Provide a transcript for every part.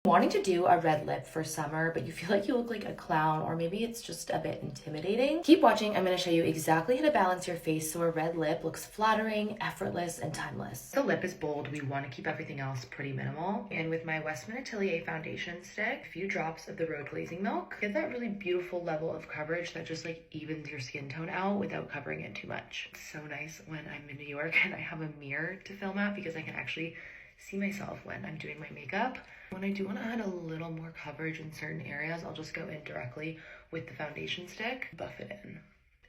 Wanting to do a red lip for summer, but you feel like you look like a clown, or maybe it's just a bit intimidating? Keep watching. I'm going to show you exactly how to balance your face so a red lip looks flattering, effortless, and timeless. The lip is bold. We want to keep everything else pretty minimal. And with my Westman Atelier foundation stick, a few drops of the Road Glazing Milk, get that really beautiful level of coverage that just like evens your skin tone out without covering it too much. It's so nice when I'm in New York and I have a mirror to film at because I can actually see myself when I'm doing my makeup. When I do want to add a little more coverage in certain areas, I'll just go in directly with the foundation stick, buff it in.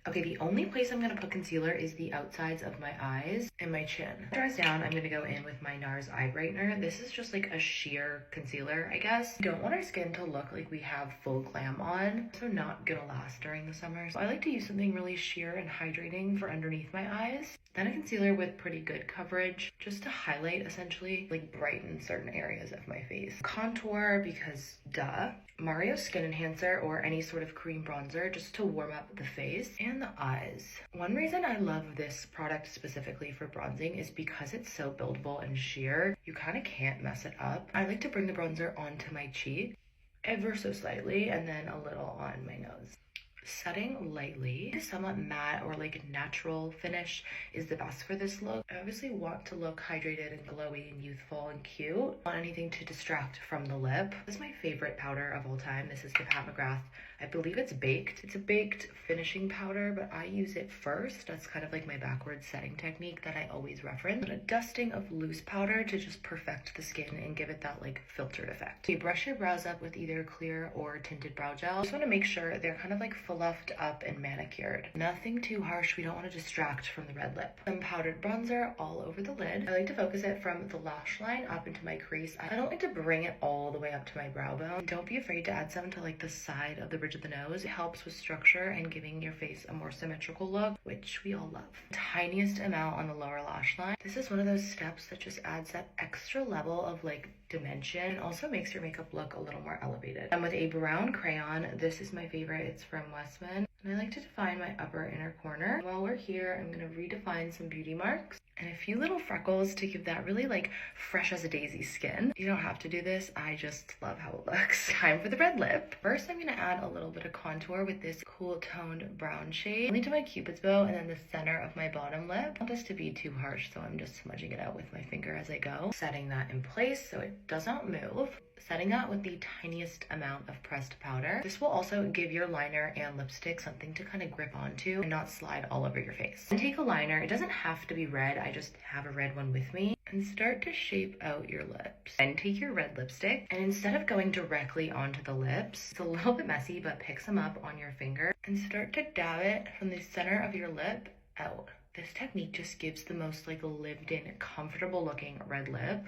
Okay, the only place I'm going to put concealer is the outsides of my eyes and my chin. When it dries down, I'm going to go in with my NARS eye brightener. This is just like a sheer concealer, I guess. We don't want our skin to look like we have full glam on, so not gonna last during the summer. So I like to use something really sheer and hydrating for underneath my eyes. Then a concealer with pretty good coverage, just to highlight, essentially, like brighten certain areas of my face. Contour, because duh. Mario Skin Enhancer or any sort of cream bronzer just to warm up the face and the eyes. One reason I love this product specifically for bronzing is because it's so buildable and sheer, you kind of can't mess it up. I like to bring the bronzer onto my cheek ever so slightly and then a little on my nose. Setting lightly, a somewhat matte or like natural finish is the best for this look. I obviously want to look hydrated and glowy and youthful and cute. I don't want anything to distract from the lip. This is my favorite powder of all time. This is the Pat McGrath. I believe it's baked. It's a baked finishing powder, but I use it first. That's kind of like my backwards setting technique that I always reference. And a dusting of loose powder to just perfect the skin and give it that like filtered effect. You brush your brows up with either clear or tinted brow gel. Just want to make sure they're kind of like fluffed up and manicured. Nothing too harsh. We don't want to distract from the red lip. Some powdered bronzer all over the lid. I like to focus it from the lash line up into my crease. I don't like to bring it all the way up to my brow bone. Don't be afraid to add some to like the side of the bridge of the nose. It helps with structure and giving your face a more symmetrical look, which we all love. Tiniest amount on the lower lash line. This is one of those steps that just adds that extra level of like dimension and also makes your makeup look a little more elevated. And with a brown crayon, this is my favorite. It's from Westman. And I like to define my upper inner corner. While we're here, I'm going to redefine some beauty marks and a few little freckles to give that really like fresh as a daisy skin. You don't have to do this. I just love how it looks. Time for the red lip. First, I'm going to add a little bit of contour with this cool toned brown shade only to my cupid's bow and then the center of my bottom lip. I don't want this to be too harsh, so I'm just smudging it out with my finger as I go. Setting that in place so it does not move. Setting that with the tiniest amount of pressed powder. This will also give your liner and lipstick something to kind of grip onto and not slide all over your face. And take a liner. It doesn't have to be red. I just have a red one with me. And start to shape out your lips. And take your red lipstick and instead of going directly onto the lips, it's a little bit messy, but pick some up on your finger and start to dab it from the center of your lip out. This technique just gives the most like lived in, comfortable looking red lip.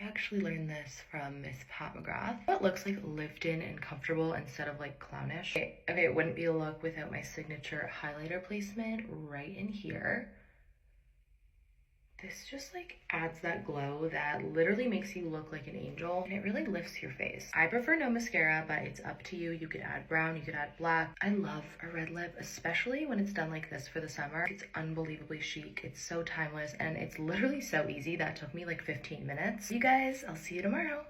I actually learned this from Miss Pat McGrath. It looks like lived in and comfortable instead of like clownish. Okay, it wouldn't be a look without my signature highlighter placement right in here. This just like adds that glow that literally makes you look like an angel and it really lifts your face. I prefer no mascara, but it's up to you. You could add brown, you could add black. I love a red lip, especially when it's done like this for the summer. It's unbelievably chic. It's so timeless and it's literally so easy. That took me like 15 minutes. You guys, I'll see you tomorrow.